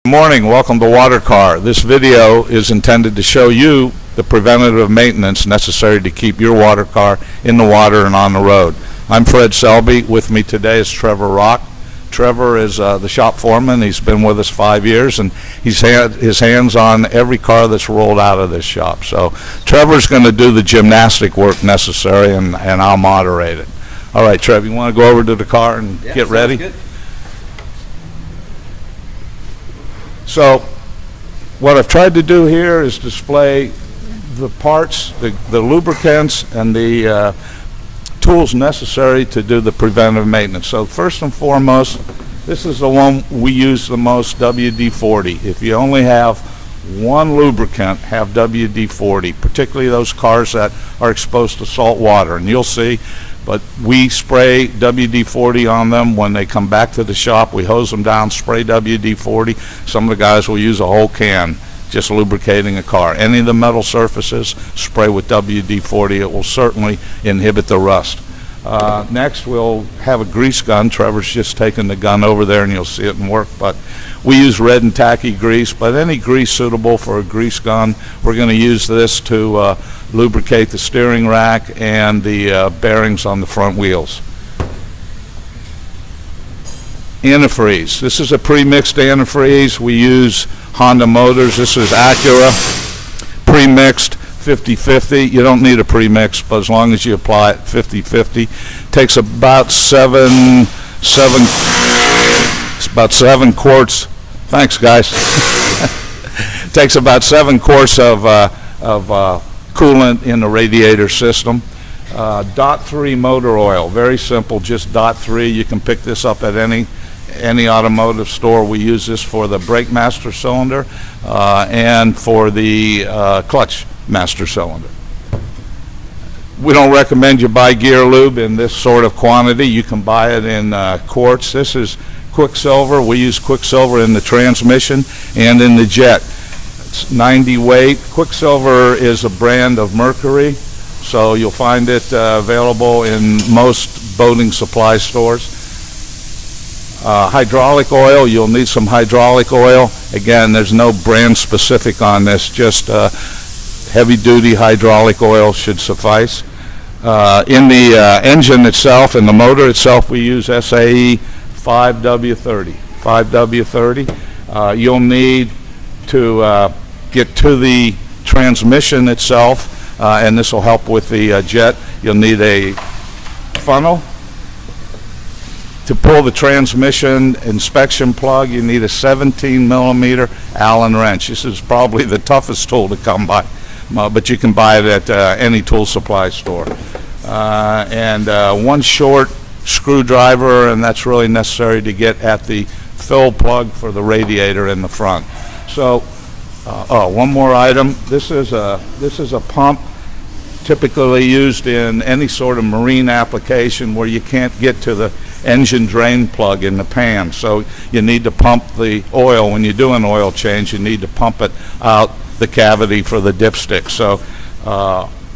Good morning, welcome to WaterCar. This video is intended to show you the preventative maintenance necessary to keep your water car in the water and on the road. I'm Fred Selby. With me today is Trevor Rock. Trevor is the shop foreman. He's been with us 5 years, and he's had his hands on every car that's rolled out of this shop. So Trevor's going to do the gymnastic work necessary, and I'll moderate it. All right, Trevor, you want to go over to the car and get ready? Good. So what I've tried to do here is display the parts, the lubricants, and the tools necessary to do the preventive maintenance. So first and foremost, this is the one we use the most, WD-40. If you only have one lubricant, have WD-40, particularly those cars that are exposed to salt water. And you'll see, but we spray WD-40 on them when they come back to the shop. We hose them down, spray WD-40. Some of the guys will use a whole can just lubricating a car. Any of the metal surfaces, spray with WD-40. It will certainly inhibit the rust. Next, we'll have a grease gun. Trevor's just taken the gun over there, and you'll see it in work. But we use red and tacky grease, but any grease suitable for a grease gun. We're going to use this to lubricate the steering rack and the bearings on the front wheels. Antifreeze. This is a pre-mixed antifreeze. We use Honda motors. This is Acura pre-mixed 50-50. You don't need a pre-mix, but as long as you apply it 50-50. Takes about seven quarts. Thanks, guys. Takes about 7 quarts of coolant in the radiator system. .3 motor oil, very simple, just .3. You can pick this up at any automotive store. We use this for the brake master cylinder and for the clutch master cylinder. We don't recommend you buy gear lube in this sort of quantity. You can buy it in quarts. This is Quicksilver. We use Quicksilver in the transmission and in the jet. It's 90 weight. Quicksilver is a brand of mercury, so you'll find it available in most boating supply stores. Hydraulic oil, you'll need some hydraulic oil. Again, there's no brand specific on this, just heavy-duty hydraulic oil should suffice. In the engine itself, in the motor itself, we use SAE 5W30. 5W30. You'll need to get to the transmission itself, and this will help with the jet. You'll need a funnel. To pull the transmission inspection plug, you need a 17mm Allen wrench. This is probably the toughest tool to come by, but you can buy it at any tool supply store. And one short screwdriver, and that's really necessary to get at the fill plug for the radiator in the front. So, one more item. This is a pump typically used in any sort of marine application where you can't get to the engine drain plug in the pan. So you need to pump the oil. When you do an oil change, you need to pump it out the cavity for the dipstick. So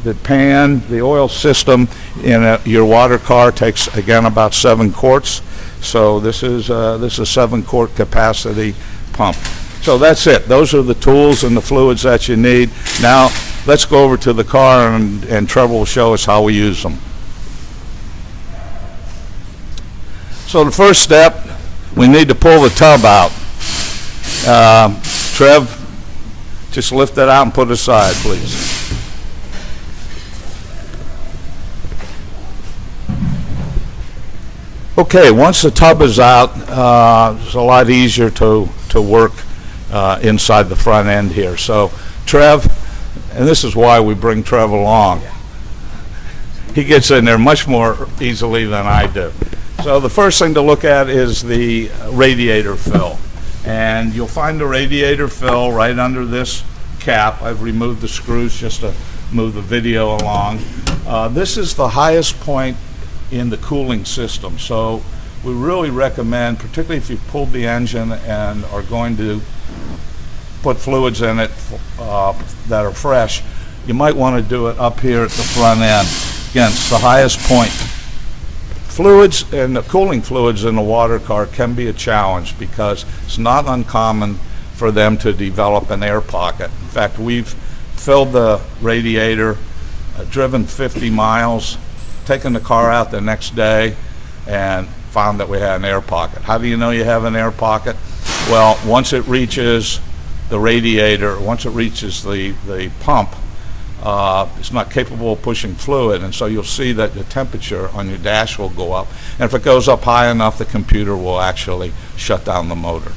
the pan, the oil system in your water car takes, again, about 7 quarts. So this is a 7-quart capacity pump. So that's it. Those are the tools and the fluids that you need. Now let's go over to the car, and Trevor will show us how we use them. So the first step, we need to pull the tub out. Trev, just lift it out and put it aside, please. Okay, once the tub is out, it's a lot easier to work inside the front end here. So Trev, and this is why we bring Trev along. He gets in there much more easily than I do. So the first thing to look at is the radiator fill. And you'll find the radiator fill right under this cap. I've removed the screws just to move the video along. This is the highest point in the cooling system. So we really recommend, particularly if you've pulled the engine and are going to put fluids in it that are fresh, you might want to do it up here at the front end. Again, it's the highest point. Fluids and the cooling fluids in a water car can be a challenge because it's not uncommon for them to develop an air pocket. In fact, we've filled the radiator, driven 50 miles, taken the car out the next day, and found that we had an air pocket. How do you know you have an air pocket? Well, once it reaches the radiator, once it reaches the pump, it's not capable of pushing fluid, and so you'll see that the temperature on your dash will go up. And if it goes up high enough, the computer will actually shut down the motor.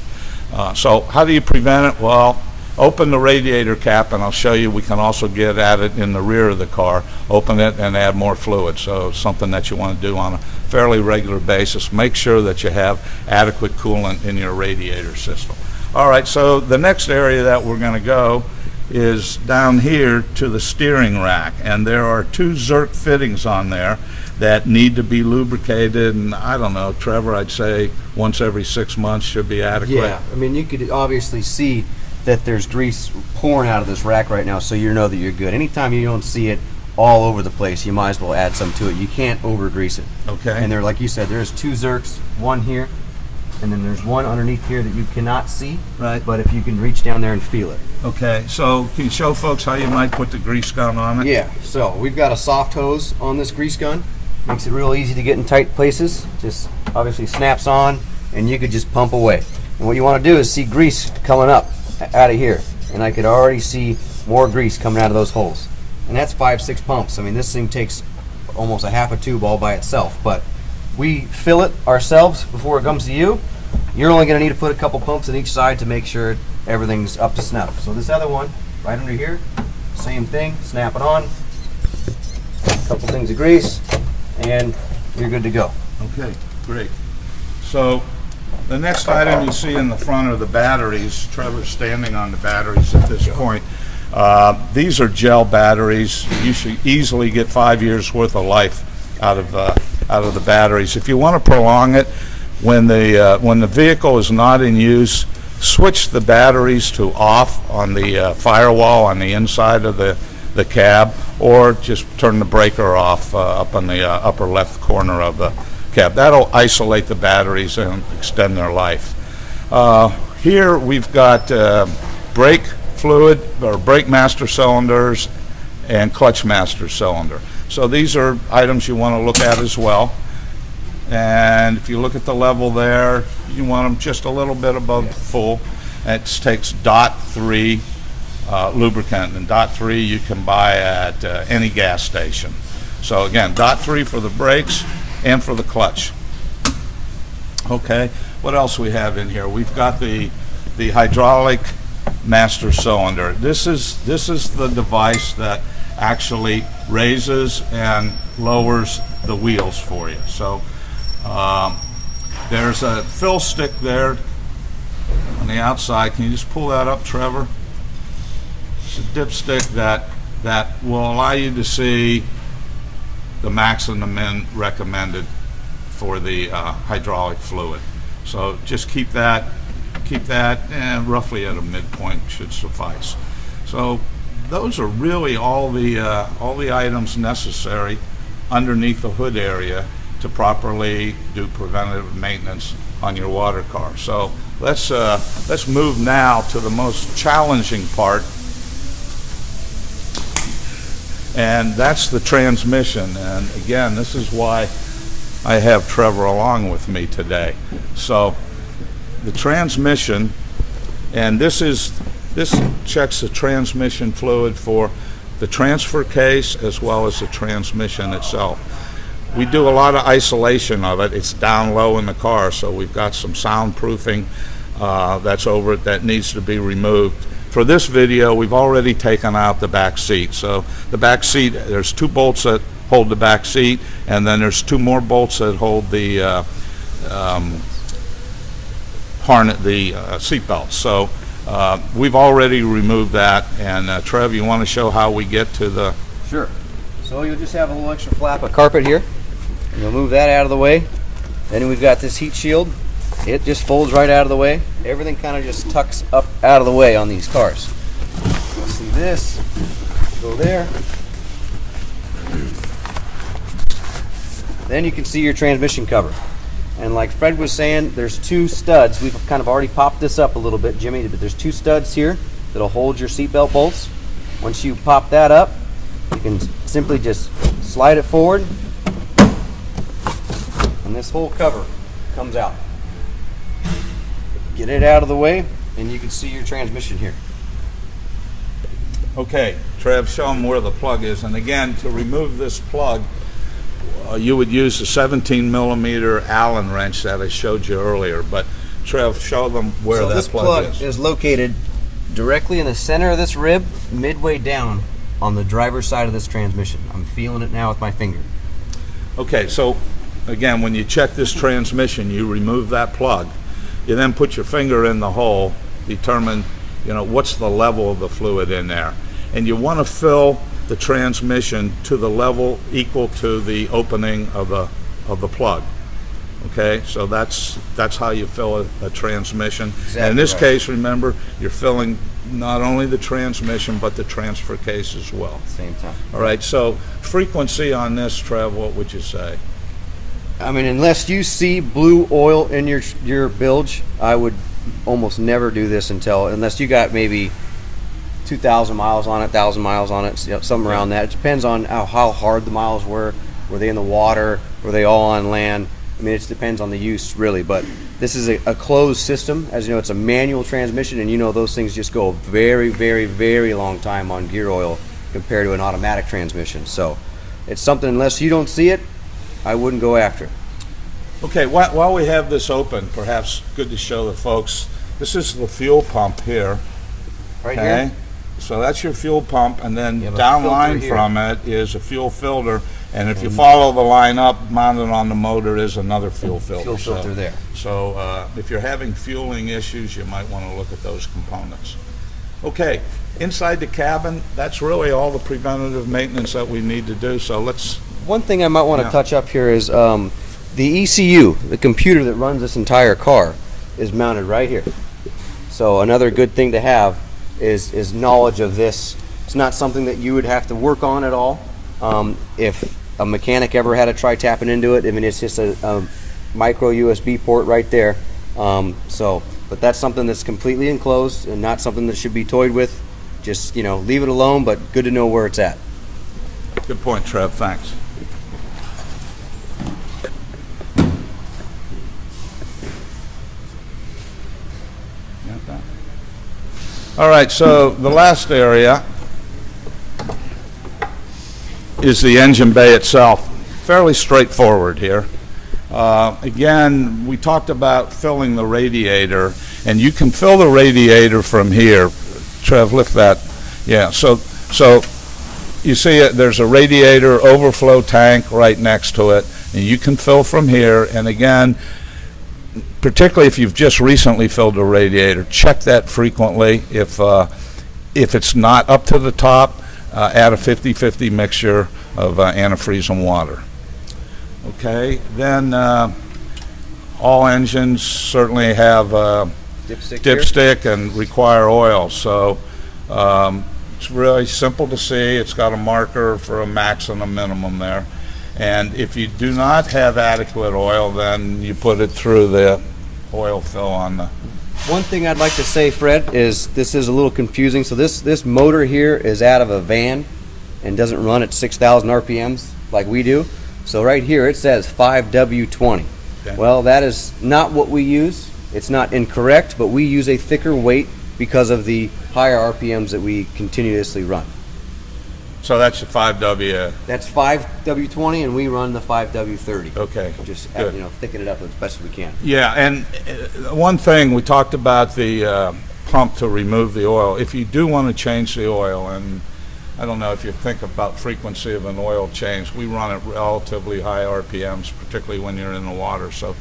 So how do you prevent it? Well, open the radiator cap, and I'll show you. We can also get at it in the rear of the car. Open it and add more fluid. So something that you want to do on a fairly regular basis. Make sure that you have adequate coolant in your radiator system. All right, so the next area that we're going to go is down here to the steering rack, and there are 2 Zerk fittings on there that need to be lubricated, and I don't know, Trevor, I'd say once every 6 months should be adequate. Yeah, I mean, you could obviously see that there's grease pouring out of this rack right now, so you know that you're good. Anytime you don't see it all over the place, you might as well add some to it. You can't over grease it. Okay. And there, like you said, there's 2 Zerks, one here, and then there's one underneath here that you cannot see. Right. But if you can reach down there and feel it. Okay, so can you show folks how you might put the grease gun on it? Yeah, so we've got a soft hose on this grease gun. Makes it real easy to get in tight places. Just obviously snaps on, and you could just pump away. And what you want to do is see grease coming up out of here. And I could already see more grease coming out of those holes. And that's 5-6 pumps. I mean, this thing takes almost a half a tube all by itself. But we fill it ourselves before it comes to you. You're only going to need to put a couple pumps on each side to make sure everything's up to snuff. So this other one, right under here, same thing, snap it on, a couple things of grease, and you're good to go. Okay, great. So the next item you see in the front are the batteries. Trevor's standing on the batteries at this point. These are gel batteries. You should easily get 5 years worth of life out of the batteries. If you want to prolong it, when the vehicle is not in use, switch the batteries to off on the firewall on the inside of the cab, or just turn the breaker off up on the upper left corner of the cab. That'll isolate the batteries and extend their life. Here we've got brake fluid, or brake master cylinders, and clutch master cylinder. So these are items you want to look at as well. And if you look at the level there, you want them just a little bit above full. It takes .3 lubricant, and .3 you can buy at any gas station. So again, .3 for the brakes and for the clutch. Okay, what else we have in here? We've got the hydraulic master cylinder. This is the device that actually raises and lowers the wheels for you. So there's a fill stick there on the outside. Can you just pull that up, Trevor? It's a dipstick that will allow you to see the max and the min recommended for the hydraulic fluid. So just keep that roughly at a midpoint should suffice. So those are really all the items necessary underneath the hood area to properly do preventative maintenance on your water car. So let's move now to the most challenging part, and that's the transmission. And again, this is why I have Trevor along with me today. So the transmission, and this checks the transmission fluid for the transfer case as well as the transmission itself. We do a lot of isolation of it. It's down low in the car, so we've got some soundproofing that's over it that needs to be removed. For this video, we've already taken out the back seat. So the back seat, there's 2 bolts that hold the back seat, and then there's 2 more bolts that hold the seat belts. So we've already removed that, and Trev, you want to show how we get to the... Sure. So you'll just have a little extra flap of carpet here, and you'll move that out of the way. Then we've got this heat shield. It just folds right out of the way. Everything kind of just tucks up out of the way on these cars. You'll see this, go there. Then you can see your transmission cover. And And like Fred was saying, there's two studs. We've kind of already popped this up a little bit, Jimmy, but there's two studs here that'll hold your seatbelt bolts. Once you pop that up, you can simply just slide it forward, and this whole cover comes out. Get it out of the way, and you can see your transmission here. Okay, Trev, show them where the plug is. And again, to remove this plug, you would use a 17 millimeter Allen wrench that I showed you earlier. But Trev, show them where that plug is. So this plug is located directly in the center of this rib, midway down on the driver's side of this transmission. I'm feeling it now with my finger. Okay, so again, when you check this transmission, you remove that plug. You then put your finger in the hole, determine, what's the level of the fluid in there. And you want to fill the transmission to the level equal to the opening of the plug. Okay, so that's how you fill a transmission. Exactly. And in this case, remember, you're filling not only the transmission but the transfer case as well. Same time. All right, so frequency on this, Trev, what would you say? I mean, unless you see blue oil in your bilge, I would almost never do this unless you got maybe 2,000 miles on it, 1,000 miles on it, something around that. It depends on how hard the miles were. Were they in the water? Were they all on land? I mean, it depends on the use, really. But this is a closed system. As you know, it's a manual transmission, and those things just go a very, very, very long time on gear oil compared to an automatic transmission. So it's something, unless you don't see it, I wouldn't go after it. Okay, while we have this open, perhaps good to show the folks, this is the fuel pump here. Right here? So that's your fuel pump, and then downline from it is a fuel filter, and if you follow the line up, mounted on the motor is another fuel filter. Fuel filter there. So if you're having fueling issues, you might want to look at those components. Okay, inside the cabin, that's really all the preventative maintenance that we need to do, so let's... One thing I might want to touch up here is the ECU, the computer that runs this entire car, is mounted right here. So another good thing to have is knowledge of this. It's not something that you would have to work on at all. If a mechanic ever had to try tapping into it, I mean, it's just a micro USB port right there. But that's something that's completely enclosed and not something that should be toyed with. Just, leave it alone, but good to know where it's at. Good point, Trev. Thanks. All right, so the last area is the engine bay itself. Fairly straightforward here. Again, we talked about filling the radiator, and you can fill the radiator from here. Trev, lift that. Yeah, so you see it, there's a radiator overflow tank right next to it, and you can fill from here. And again, particularly if you've just recently filled a radiator, check that frequently. If it's not up to the top, add a 50-50 mixture of antifreeze and water. Okay, then all engines certainly have dipstick and require oil, so it's really simple to see. It's got a marker for a max and a minimum there. And if you do not have adequate oil, then you put it through the oil fill on the... One thing I'd like to say, Fred, is this is a little confusing. So this motor here is out of a van and doesn't run at 6,000 RPMs like we do. So right here it says 5W20. Okay. Well, that is not what we use. It's not incorrect, but we use a thicker weight because of the higher RPMs that we continuously run. So that's your 5W. That's 5W20, and we run the 5W30. Okay. Just thicken it up as best as we can. Yeah, and one thing we talked about the pump to remove the oil. If you do want to change the oil, and I don't know if you think about frequency of an oil change, we run at relatively high RPMs, particularly when you're in the water. So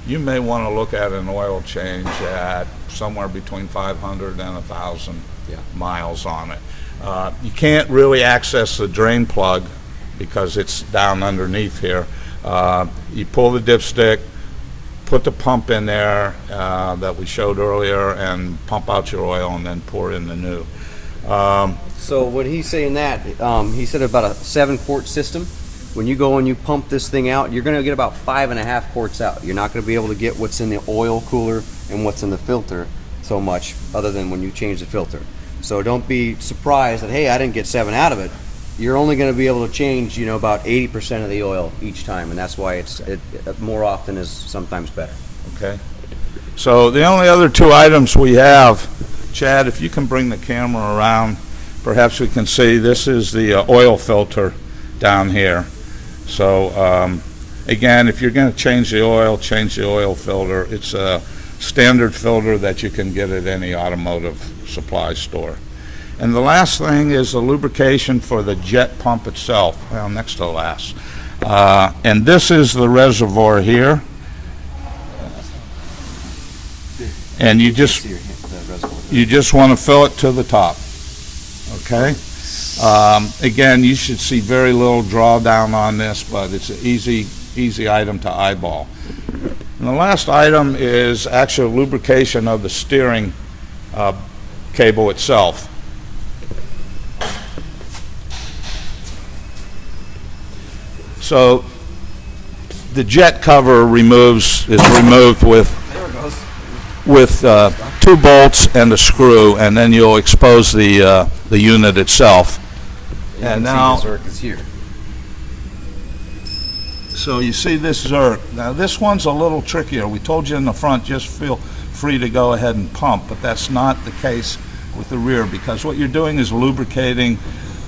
you may want to look at an oil change at somewhere between 500 and 1,000 miles on it. You can't really access the drain plug because it's down underneath here. You pull the dipstick, put the pump in there that we showed earlier, and pump out your oil and then pour in the new. So when he's saying that, he said about a 7-quart system. when you go and you pump this thing out, you're going to get about 5.5 quarts out. You're not going to be able to get what's in the oil cooler and what's in the filter so much, other than when you change the filter. So don't be surprised that, hey, I didn't get 7 out of it. You're only going to be able to change, you know, about 80% of the oil each time, and that's why it more often is sometimes better. Okay. So the only other 2 items we have, Chad, if you can bring the camera around, perhaps we can see this is the oil filter down here. So again, if you're going to change the oil filter. It's a standard filter that you can get at any automotive supply store. And the last thing is the lubrication for the jet pump itself. Well, next to last. And this is the reservoir here. And you just want to fill it to the top. Okay. Again, you should see very little drawdown on this, but it's an easy item to eyeball. And the last item is actual lubrication of the steering cable itself. So the jet cover is removed with 2 bolts and a screw, and then you'll expose the unit itself. And now, the Zerk is here. So you see this Zerk. Now this one's a little trickier. We told you in the front, just feel free to go ahead and pump, but that's not the case with the rear, because what you're doing is lubricating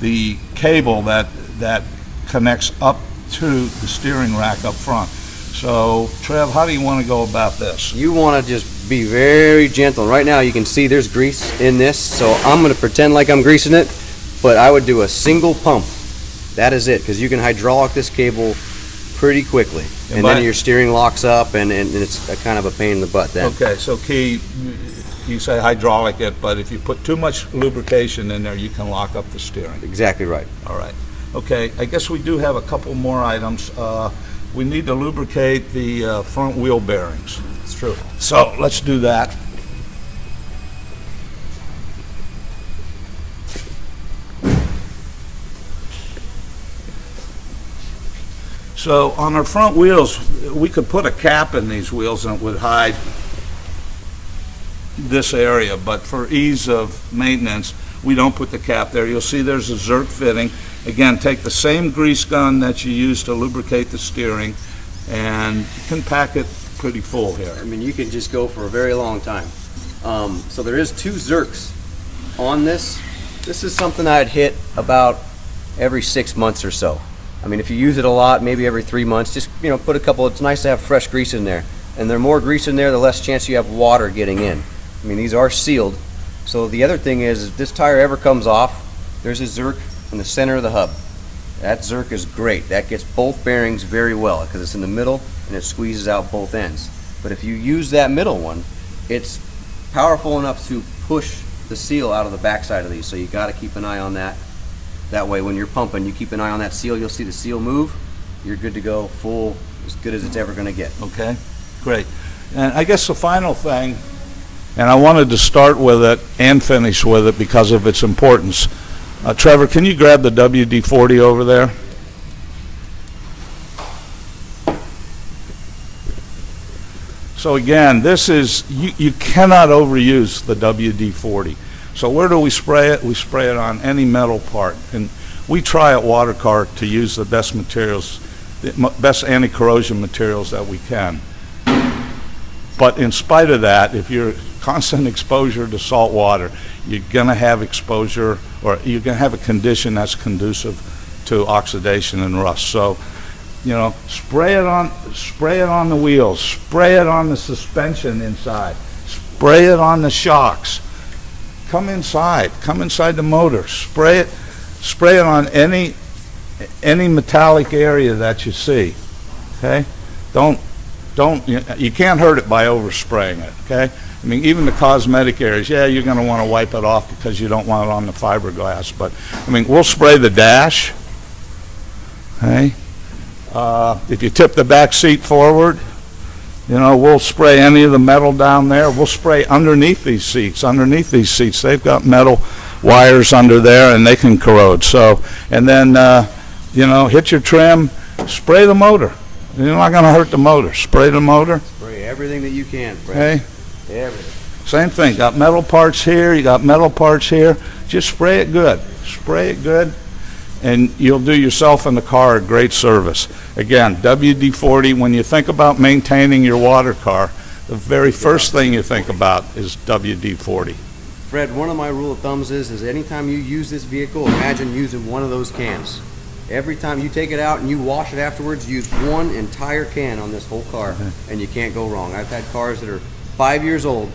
the cable that connects up to the steering rack up front. So Trev, how do you want to go about this? You want to just be very gentle. Right now you can see there's grease in this, so I'm going to pretend like I'm greasing it, but I would do a single pump. That is it, because you can hydraulic this cable pretty quickly, and then your steering locks up, and it's a kind of a pain in the butt then. Okay, so key, you say hydraulic it, but if you put too much lubrication in there, you can lock up the steering. Exactly right. All right. Okay, I guess we do have a couple more items. We need to lubricate the front wheel bearings. It's true. So let's do that. So on our front wheels, we could put a cap in these wheels and it would hide this area, but for ease of maintenance, we don't put the cap there. You'll see there's a Zerk fitting. Again, take the same grease gun that you use to lubricate the steering, and you can pack it pretty full here. I mean, you could just go for a very long time. So there is 2 Zerks on this. This is something I'd hit about every 6 months or so. I mean, if you use it a lot, maybe every 3 months, just, you know, put a couple. It's nice to have fresh grease in there, and the more grease in there, the less chance you have water getting in. I mean, these are sealed. So the other thing is, if this tire ever comes off, there's a Zerk in the center of the hub. That Zerk is great. That gets both bearings very well because it's in the middle and it squeezes out both ends. But if you use that middle one, it's powerful enough to push the seal out of the backside of these. So you got to keep an eye on that. That way, when you're pumping, you keep an eye on that seal. You'll see the seal move. You're good to go, full, as good as it's ever going to get. Okay, great. And I guess the final thing, and I wanted to start with it and finish with it because of its importance. Trevor, can you grab the WD-40 over there? So again, this is, you cannot overuse the WD-40. So where do we spray it? We spray it on any metal part. And we try at WaterCar to use the best materials, the best anti-corrosion materials that we can. But in spite of that, if you're constant exposure to salt water, you're going to have exposure, or you're going to have a condition that's conducive to oxidation and rust. So, you know, spray it on the wheels, spray it on the suspension inside, spray it on the shocks. Come inside the motor, spray it on any metallic area that you see. Okay, you can't hurt it by overspraying it. Okay, I mean, even the cosmetic areas, yeah, you're going to want to wipe it off because you don't want it on the fiberglass. But I mean, we'll spray the dash. Okay, if you tip the back seat forward, you know, we'll spray any of the metal down there. We'll spray underneath these seats. Underneath these seats, they've got metal wires under there, and they can corrode. So, and then, you know, hit your trim, spray the motor. You're not going to hurt the motor. Spray the motor. Spray everything that you can, Fred. Okay? Everything. Same thing. Got metal parts here. You got metal parts here. Just spray it good. Spray it good, and you'll do yourself and the car a great service. Again, WD-40, when you think about maintaining your water car, the very first thing you think about is WD-40. Fred, one of my rule of thumbs is anytime you use this vehicle, imagine using one of those cans. Every time you take it out and you wash it afterwards, use one entire can on this whole car, and you can't go wrong. I've had cars that are 5 years old.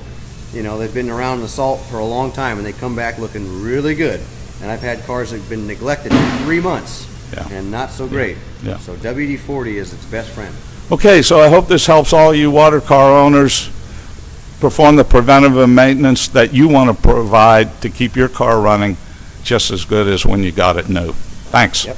You know, they've been around the salt for a long time, and they come back looking really good. And I've had cars that have been neglected for 3 months, and not so great. Yeah. So WD-40 is its best friend. Okay, so I hope this helps all you water car owners perform the preventative maintenance that you want to provide to keep your car running just as good as when you got it new. Thanks. Yep.